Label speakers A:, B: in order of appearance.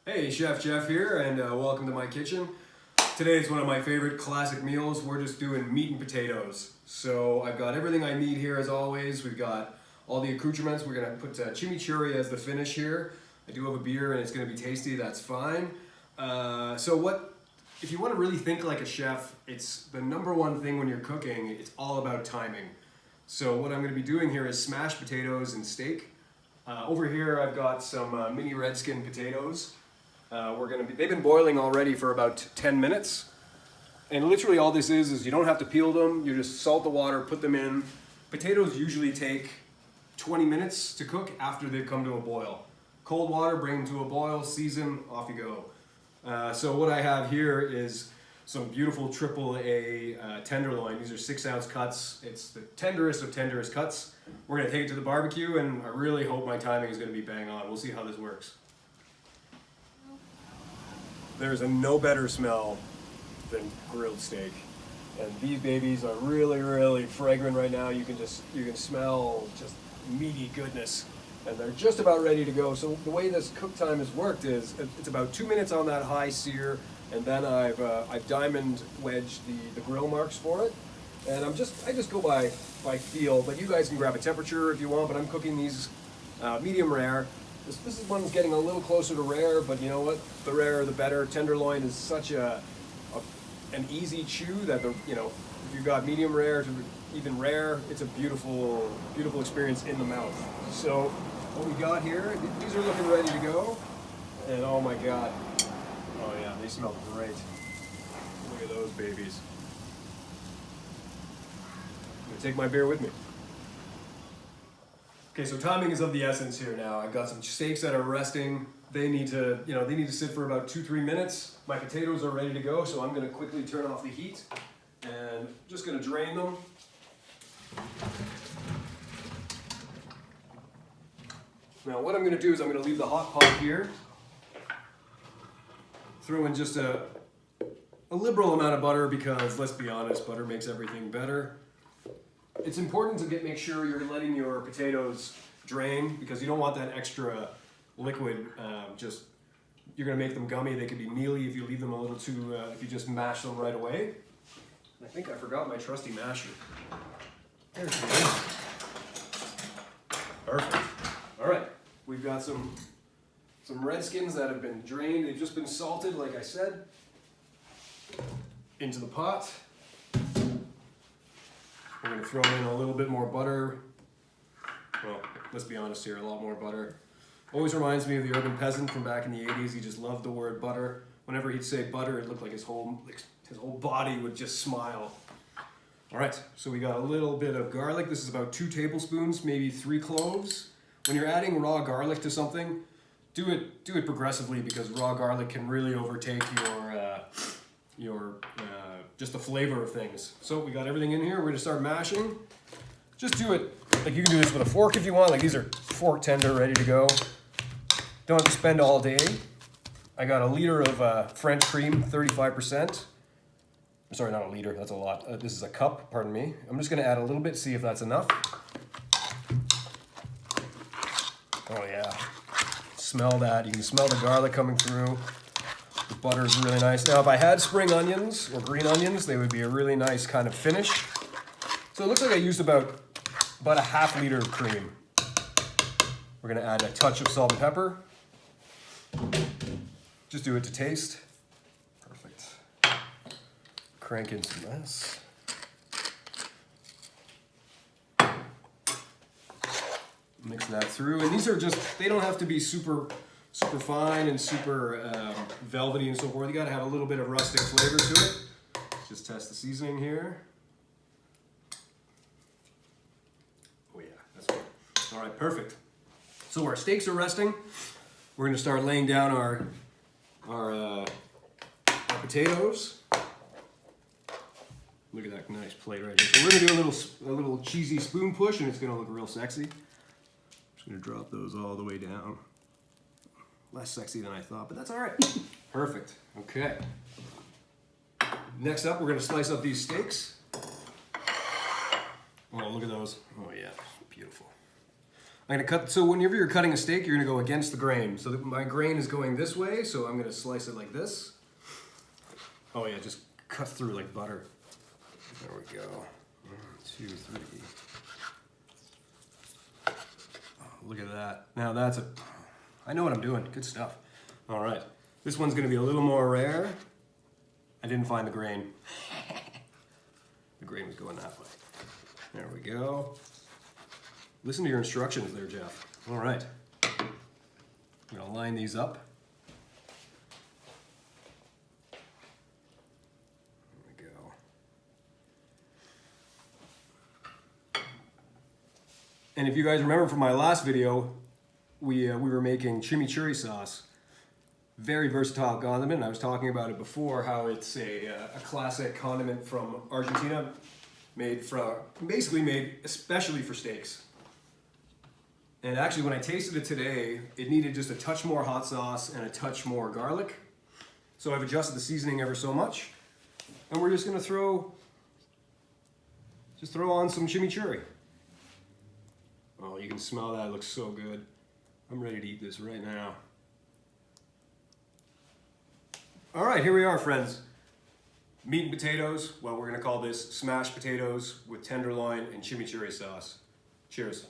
A: Hey, Chef Geoff here, and welcome to my kitchen. Today is one of my favorite classic meals. We're just doing meat and potatoes. So I've got everything I need here as always. We've got all the accoutrements. We're gonna put chimichurri as the finish here. I do have a beer and it's gonna be tasty, that's fine. If you wanna really think like a chef, it's the number one thing when you're cooking, it's all about timing. So what I'm gonna be doing here is smashed potatoes and steak. Over here I've got some mini red skin potatoes. They've been boiling already for about 10 minutes. And literally all this is you don't have to peel them, you just salt the water, put them in. Potatoes usually take 20 minutes to cook after they've come to a boil. Cold water, bring them to a boil, season, off you go. So what I have here is some beautiful AAA tenderloin. These are 6-ounce cuts. It's the tenderest of tenderest cuts. We're gonna take it to the barbecue and I really hope my timing is gonna be bang on. We'll see how this works. There's a no better smell than grilled steak. And these babies are really, really fragrant right now. You can smell just meaty goodness. And they're just about ready to go. So the way this cook time has worked is it's about 2 minutes on that high sear, and then I've diamond wedged the grill marks for it. And I just go by feel, but you guys can grab a temperature if you want, but I'm cooking these medium rare. This is one's getting a little closer to rare, but you know what? The rarer the better. Tenderloin is such an easy chew that if you've got medium rare to even rare, it's a beautiful, beautiful experience in the mouth. So what we got here, these are looking ready to go, and oh my God, oh yeah, they smell great. Look at those babies. I'm gonna take my beer with me. Okay, so timing is of the essence here now. I've got some steaks that are resting. They need to sit for about 2-3 minutes. My potatoes are ready to go, so I'm gonna quickly turn off the heat and just gonna drain them. Now what I'm gonna do is I'm gonna leave the hot pot here. Throw in just a liberal amount of butter because let's be honest, butter makes everything better. It's important to make sure you're letting your potatoes drain because you don't want that extra liquid. You're gonna make them gummy. They could be mealy if you leave them a little too, if you just mash them right away. I think I forgot my trusty masher. There's it. Perfect. All right, we've got some red skins that have been drained. They've just been salted, like I said, into the pot. We're gonna throw in a little bit more butter. Well, let's be honest here, a lot more butter. Always reminds me of the urban peasant from back in the 80s. He just loved the word butter. Whenever he'd say butter, it looked like his whole body would just smile. All right, so we got a little bit of garlic. This is about 2 tablespoons, maybe 3 cloves. When you're adding raw garlic to something, do it progressively because raw garlic can really overtake your just the flavor of things. So we got everything in here. We're gonna start mashing. Just do it, like you can do this with a fork if you want. Like these are fork tender, ready to go. Don't have to spend all day. I got a liter of French cream, 35%. Sorry, not a liter, that's a lot. This is a cup, pardon me. I'm just gonna add a little bit, see if that's enough. Oh yeah, smell that. You can smell the garlic coming through. The butter is really nice. Now, if I had spring onions or green onions, they would be a really nice kind of finish. So it looks like I used about a half liter of cream. We're gonna add a touch of salt and pepper. Just do it to taste. Perfect. Crank in some this. Mix that through. And these are they don't have to be super fine and super velvety and so forth. You gotta have a little bit of rustic flavor to it. Let's just test the seasoning here. Oh yeah, that's good. All right, perfect. So our steaks are resting. We're gonna start laying down our potatoes. Look at that nice plate right here. So we're gonna do a little cheesy spoon push and it's gonna look real sexy. Just gonna drop those all the way down. Less sexy than I thought, but that's all right. Perfect, okay. Next up, we're gonna slice up these steaks. Oh, look at those. Oh yeah, beautiful. I'm gonna cut, so whenever you're cutting a steak, you're gonna go against the grain. So my grain is going this way, so I'm gonna slice it like this. Oh yeah, just cut through like butter. There we go. 1, 2, 3. Oh, look at that. Now that's I know what I'm doing. Good stuff. All right. This one's gonna be a little more rare. I didn't find the grain. The grain was going that way. There we go. Listen to your instructions there, Jeff. All right. I'm gonna line these up. There we go. And if you guys remember from my last video, we were making chimichurri sauce. Very versatile condiment. I was talking about it before, how it's a classic condiment from Argentina, basically made especially for steaks. And actually, when I tasted it today, it needed just a touch more hot sauce and a touch more garlic. So I've adjusted the seasoning ever so much, and we're just gonna throw on some chimichurri. Oh, you can smell that. It looks so good. I'm ready to eat this right now. All right, here we are, friends. Meat and potatoes. Well, we're gonna call this smashed potatoes with tenderloin and chimichurri sauce. Cheers.